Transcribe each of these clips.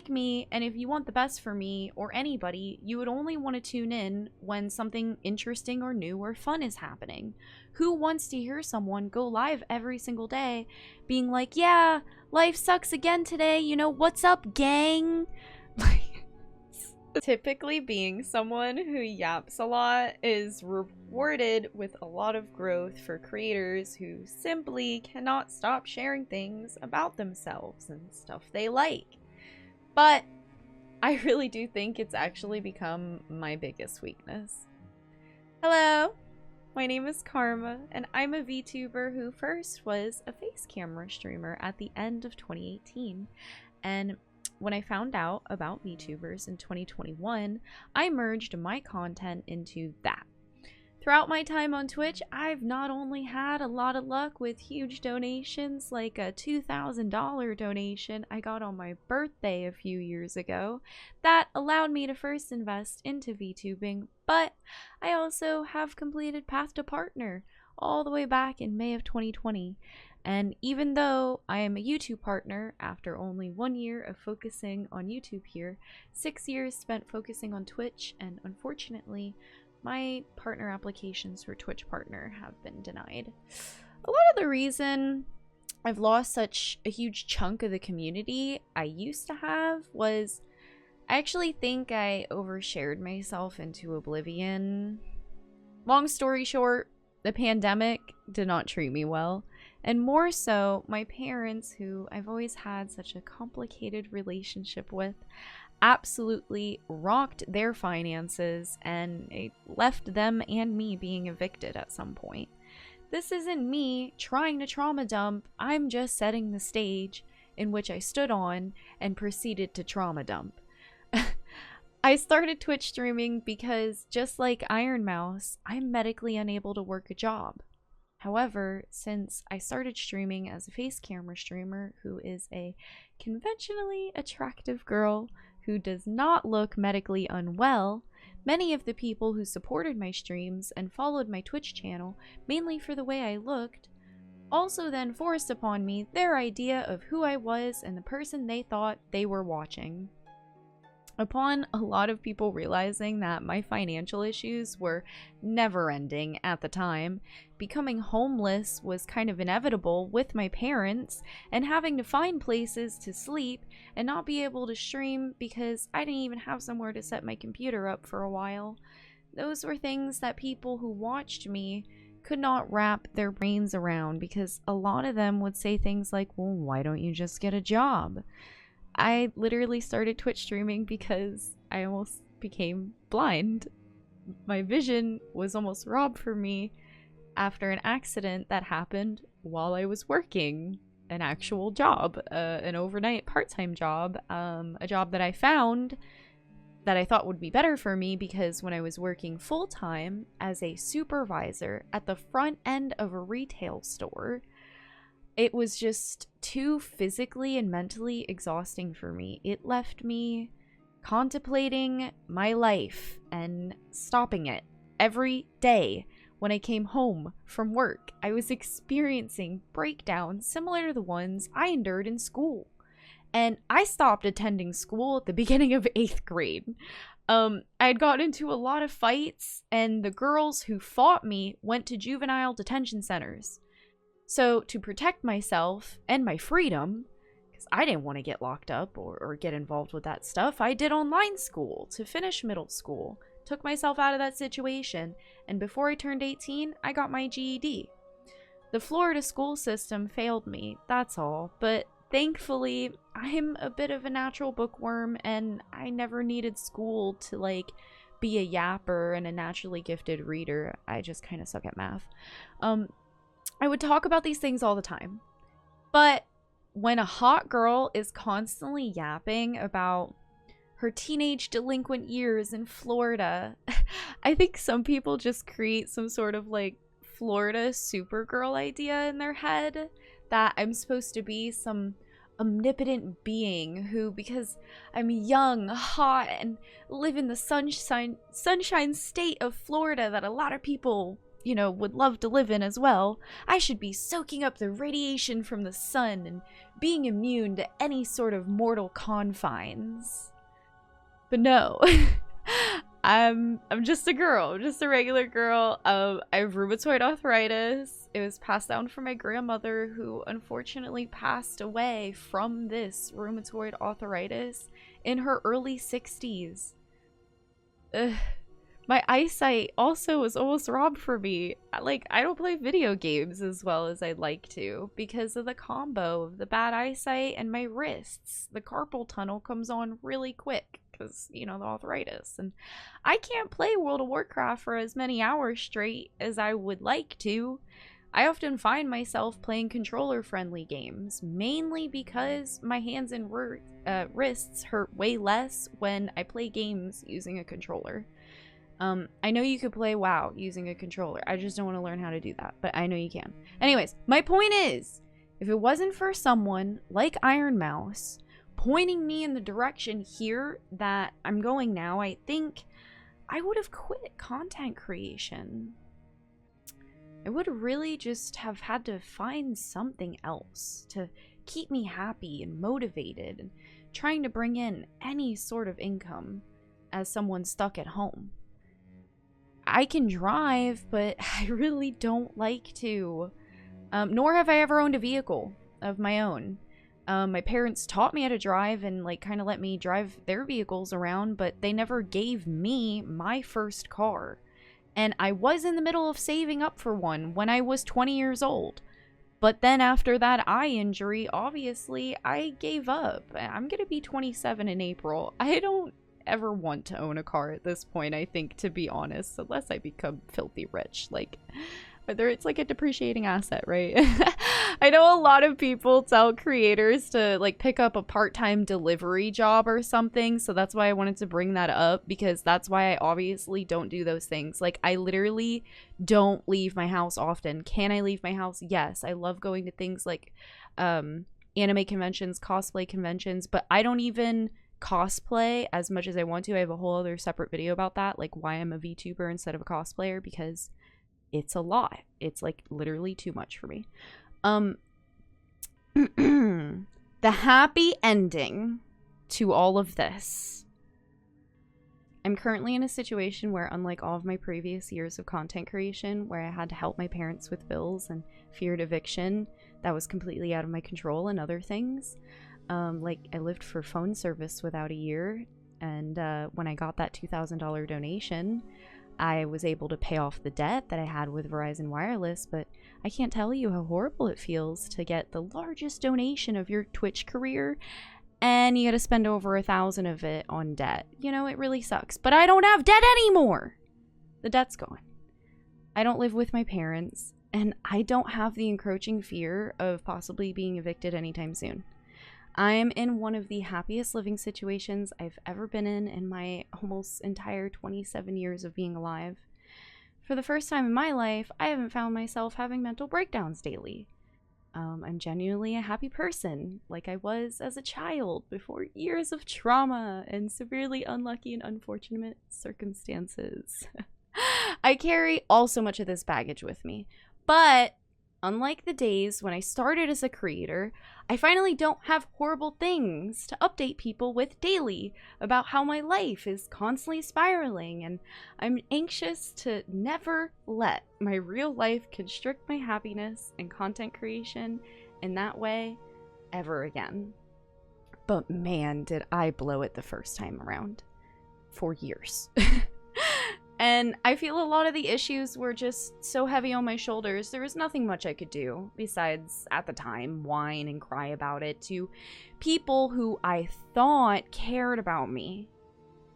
like me, and if you want the best for me or anybody, you would only want to tune in when something interesting or new or fun is happening. Who wants to hear someone go live every single day being like, yeah, life sucks again today, you know, what's up, gang? Typically, being someone who yaps a lot is rewarded with a lot of growth for creators who simply cannot stop sharing things about themselves and stuff they like. But I really do think it's actually become my biggest weakness. Hello, my name is Karma, and I'm a VTuber who first was a face camera streamer at the end of 2018. And when I found out about VTubers in 2021, I merged my content into that. Throughout my time on Twitch, I've not only had a lot of luck with huge donations, like a $2,000 donation I got on my birthday a few years ago, that allowed me to first invest into VTubing, but I also have completed Path to Partner all the way back in May of 2020. And even though I am a YouTube partner after only 1 year of focusing on YouTube here, 6 years spent focusing on Twitch, and unfortunately, my partner applications for Twitch partner have been denied. A lot of the reason I've lost such a huge chunk of the community I used to have was I actually think I overshared myself into oblivion. Long story short, the pandemic did not treat me well. And more so, my parents, who I've always had such a complicated relationship with, absolutely rocked their finances, and it left them and me being evicted at some point. This isn't me trying to trauma dump, I'm just setting the stage in which I stood on and proceeded to trauma dump. I started Twitch streaming because, just like Iron Mouse, I'm medically unable to work a job. However, since I started streaming as a face camera streamer who is a conventionally attractive girl who does not look medically unwell, many of the people who supported my streams and followed my Twitch channel, mainly for the way I looked, also then forced upon me their idea of who I was and the person they thought they were watching. Upon a lot of people realizing that my financial issues were never-ending at the time, becoming homeless was kind of inevitable with my parents, and having to find places to sleep and not be able to stream because I didn't even have somewhere to set my computer up for a while. Those were things that people who watched me could not wrap their brains around, because a lot of them would say things like, well, why don't you just get a job? I literally started Twitch streaming because I almost became blind. My vision was almost robbed from me after an accident that happened while I was working an actual job, an overnight part-time job, a job that I found that I thought would be better for me, because when I was working full-time as a supervisor at the front end of a retail store, it was just too physically and mentally exhausting for me. It left me contemplating my life and stopping it every day. When I came home from work, I was experiencing breakdowns similar to the ones I endured in school. And I stopped attending school at the beginning of 8th grade. I had gotten into a lot of fights, and the girls who fought me went to juvenile detention centers. So, to protect myself and my freedom, because I didn't want to get locked up or get involved with that stuff, I did online school to finish middle school, took myself out of that situation, and before I turned 18, I got my GED. The Florida school system failed me, that's all, but thankfully, I'm a bit of a natural bookworm, and I never needed school to, like, be a yapper and a naturally gifted reader. I just kind of suck at math. I would talk about these things all the time, but when a hot girl is constantly yapping about her teenage delinquent years in Florida, I think some people just create some sort of like Florida Supergirl idea in their head that I'm supposed to be some omnipotent being who, because I'm young, hot, and live in the sunshine state of Florida that a lot of people would love to live in as well. I should be soaking up the radiation from the sun and being immune to any sort of mortal confines. But no. I'm just a girl, just a regular girl. I have rheumatoid arthritis. It was passed down from my grandmother, who unfortunately passed away from this rheumatoid arthritis in her early 60s. Ugh. My eyesight also was almost robbed from me. I don't play video games as well as I'd like to because of the combo of the bad eyesight and my wrists. The carpal tunnel comes on really quick because, the arthritis. And I can't play World of Warcraft for as many hours straight as I would like to. I often find myself playing controller-friendly games, mainly because my hands and wrists hurt way less when I play games using a controller. I know you could play WoW using a controller. I just don't want to learn how to do that, but I know you can. Anyways, my point is, if it wasn't for someone like Iron Mouse pointing me in the direction here that I'm going now, I think I would have quit content creation. I would really just have had to find something else to keep me happy and motivated and trying to bring in any sort of income as someone stuck at home. I can drive, but I really don't like to. Nor have I ever owned a vehicle of my own. My parents taught me how to drive and kind of let me drive their vehicles around, but they never gave me my first car. And I was in the middle of saving up for one when I was 20 years old. But then after that eye injury, obviously, I gave up. I'm going to be 27 in April. I don't ever want to own a car at this point, I think, to be honest, unless I become filthy rich. Whether it's a depreciating asset, right? I know a lot of people tell creators to pick up a part-time delivery job or something, so that's why I wanted to bring that up, because that's why I obviously don't do those things. I literally don't leave my house often. Can I leave my house? Yes. I love going to things like anime conventions, cosplay conventions, but I don't even cosplay as much as I want to. I have a whole other separate video about that, why I'm a VTuber instead of a cosplayer, because it's a lot. It's literally too much for me. The happy ending to all of this. I'm currently in a situation where, unlike all of my previous years of content creation, where I had to help my parents with bills and feared eviction, that was completely out of my control, and other things. I lived for phone service without a year, and when I got that $2,000 donation, I was able to pay off the debt that I had with Verizon Wireless, but I can't tell you how horrible it feels to get the largest donation of your Twitch career, and you gotta spend over $1,000 of it on debt. It really sucks. But I don't have debt anymore! The debt's gone. I don't live with my parents, and I don't have the encroaching fear of possibly being evicted anytime soon. I'm in one of the happiest living situations I've ever been in my almost entire 27 years of being alive. For the first time in my life, I haven't found myself having mental breakdowns daily. I'm genuinely a happy person, like I was as a child before years of trauma and severely unlucky and unfortunate circumstances. I carry all so much of this baggage with me, but unlike the days when I started as a creator, I finally don't have horrible things to update people with daily about how my life is constantly spiraling, and I'm anxious to never let my real life constrict my happiness and content creation in that way ever again. But man, did I blow it the first time around. For years. And I feel a lot of the issues were just so heavy on my shoulders, there was nothing much I could do besides, at the time, whine and cry about it to people who I thought cared about me.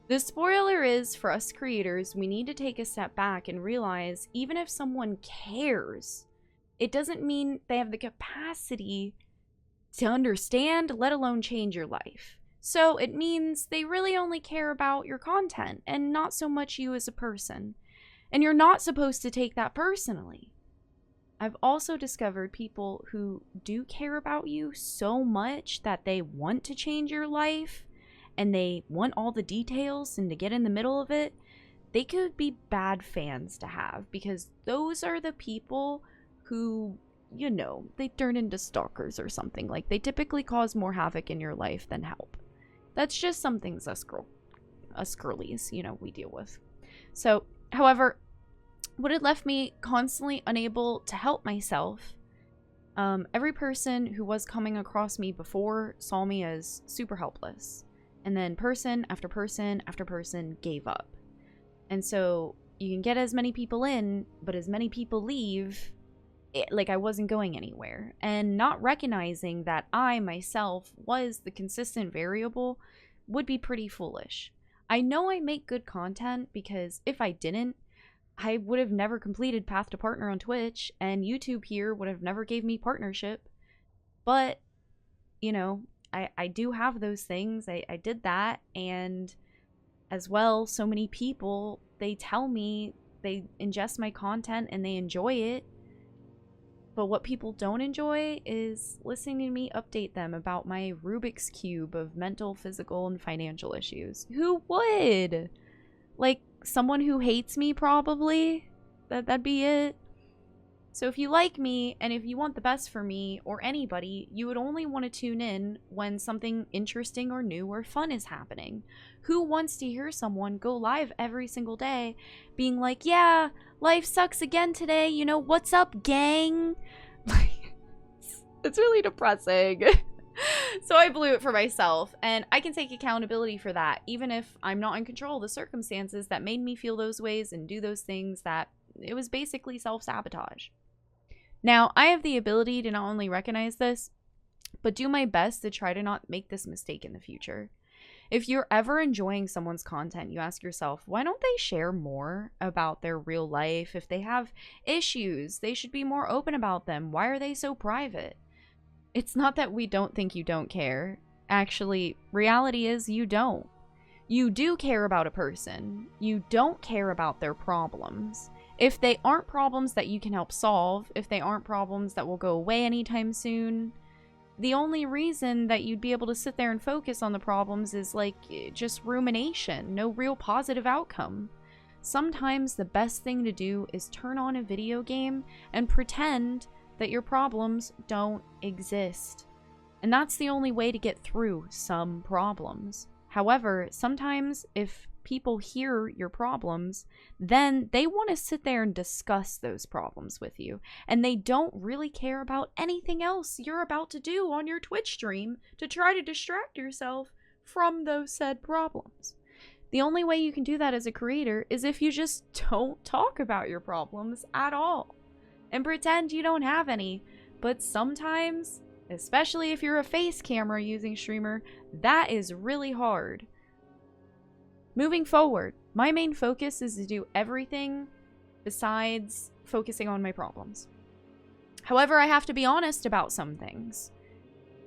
The spoiler is, for us creators, we need to take a step back and realize even if someone cares, it doesn't mean they have the capacity to understand, let alone change your life. So it means they really only care about your content and not so much you as a person. And you're not supposed to take that personally. I've also discovered people who do care about you so much that they want to change your life and they want all the details and to get in the middle of it. they could be bad fans to have, because those are the people who, you know, they turn into stalkers or something. Like, they typically cause more havoc in your life than help. That's just some things us girlies, you know, we deal with. So, however, what had left me constantly unable to help myself, every person who was coming across me before saw me as super helpless. And then person after person after person gave up. And so you can get as many people in, but as many people leave, like I wasn't going anywhere. And not recognizing that I myself was the consistent variable would be pretty foolish. I know I make good content, because if I didn't, I would have never completed Path to Partner on Twitch, and YouTube here would have never gave me partnership. But, you know, I do have those things. I did that, and as well, so many people, they tell me they ingest my content and they enjoy it. But what people don't enjoy is listening to me update them about my Rubik's Cube of mental, physical, and financial issues. Who would? Like, someone who hates me, probably? That'd be it. So if you like me, and if you want the best for me, or anybody, you would only want to tune in when something interesting or new or fun is happening. Who wants to hear someone go live every single day being like, yeah, life sucks again today, you know, what's up, gang? It's really depressing. So I blew it for myself, and I can take accountability for that, even if I'm not in control of the circumstances that made me feel those ways and do those things. That it was basically self-sabotage. Now, I have the ability to not only recognize this, but do my best to try to not make this mistake in the future. If you're ever enjoying someone's content, you ask yourself, why don't they share more about their real life? If they have issues, they should be more open about them. Why are they so private? It's not that we don't think you don't care. Actually, reality is you don't. You do care about a person. You don't care about their problems. If they aren't problems that you can help solve, if they aren't problems that will go away anytime soon, the only reason that you'd be able to sit there and focus on the problems is like just rumination, no real positive outcome. Sometimes the best thing to do is turn on a video game and pretend that your problems don't exist. And that's the only way to get through some problems. However, sometimes if people hear your problems, then they want to sit there and discuss those problems with you. And they don't really care about anything else you're about to do on your Twitch stream to try to distract yourself from those said problems. The only way you can do that as a creator is if you just don't talk about your problems at all and pretend you don't have any. But sometimes, especially if you're a face camera using streamer, that is really hard. Moving forward, my main focus is to do everything besides focusing on my problems. However, I have to be honest about some things,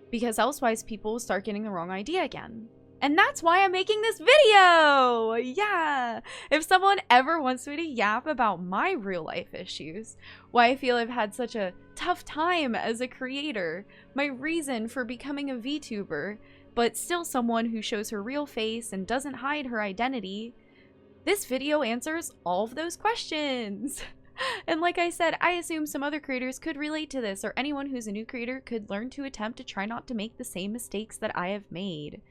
because elsewise people will start getting the wrong idea again. And that's why I'm making this video! Yeah! If someone ever wants me to yap about my real life issues, why I feel I've had such a tough time as a creator, my reason for becoming a VTuber, but still someone who shows her real face and doesn't hide her identity, this video answers all of those questions. And like I said, I assume some other creators could relate to this, or anyone who's a new creator could learn to attempt to try not to make the same mistakes that I have made.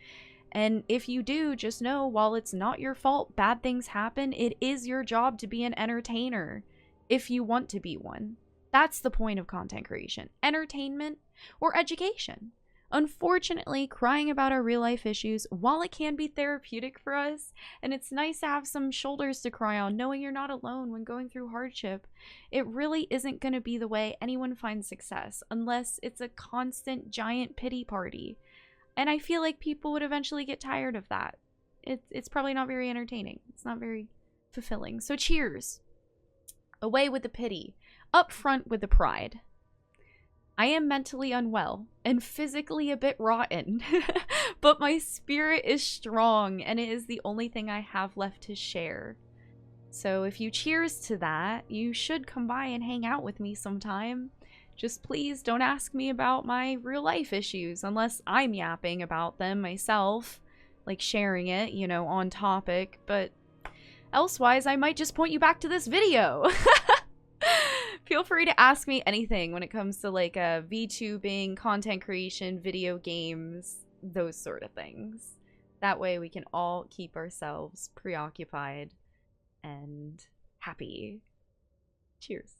And if you do, just know, while it's not your fault bad things happen, it is your job to be an entertainer, if you want to be one. That's the point of content creation. Entertainment or education. Unfortunately, crying about our real life issues, while it can be therapeutic for us, and it's nice to have some shoulders to cry on, knowing you're not alone when going through hardship, it really isn't going to be the way anyone finds success, unless it's a constant giant pity party. And I feel like people would eventually get tired of that. It's probably not very entertaining. It's not very fulfilling. So cheers. Away with the pity. Up front with the pride. I am mentally unwell and physically a bit rotten, but my spirit is strong, and it is the only thing I have left to share. So if you cheers to that, you should come by and hang out with me sometime. Just please don't ask me about my real life issues unless I'm yapping about them myself, like sharing it, you know, on topic. But Elsewise, I might just point you back to this video. Feel free to ask me anything when it comes to like VTubing, content creation, video games, those sort of things. That way we can all keep ourselves preoccupied and happy. Cheers.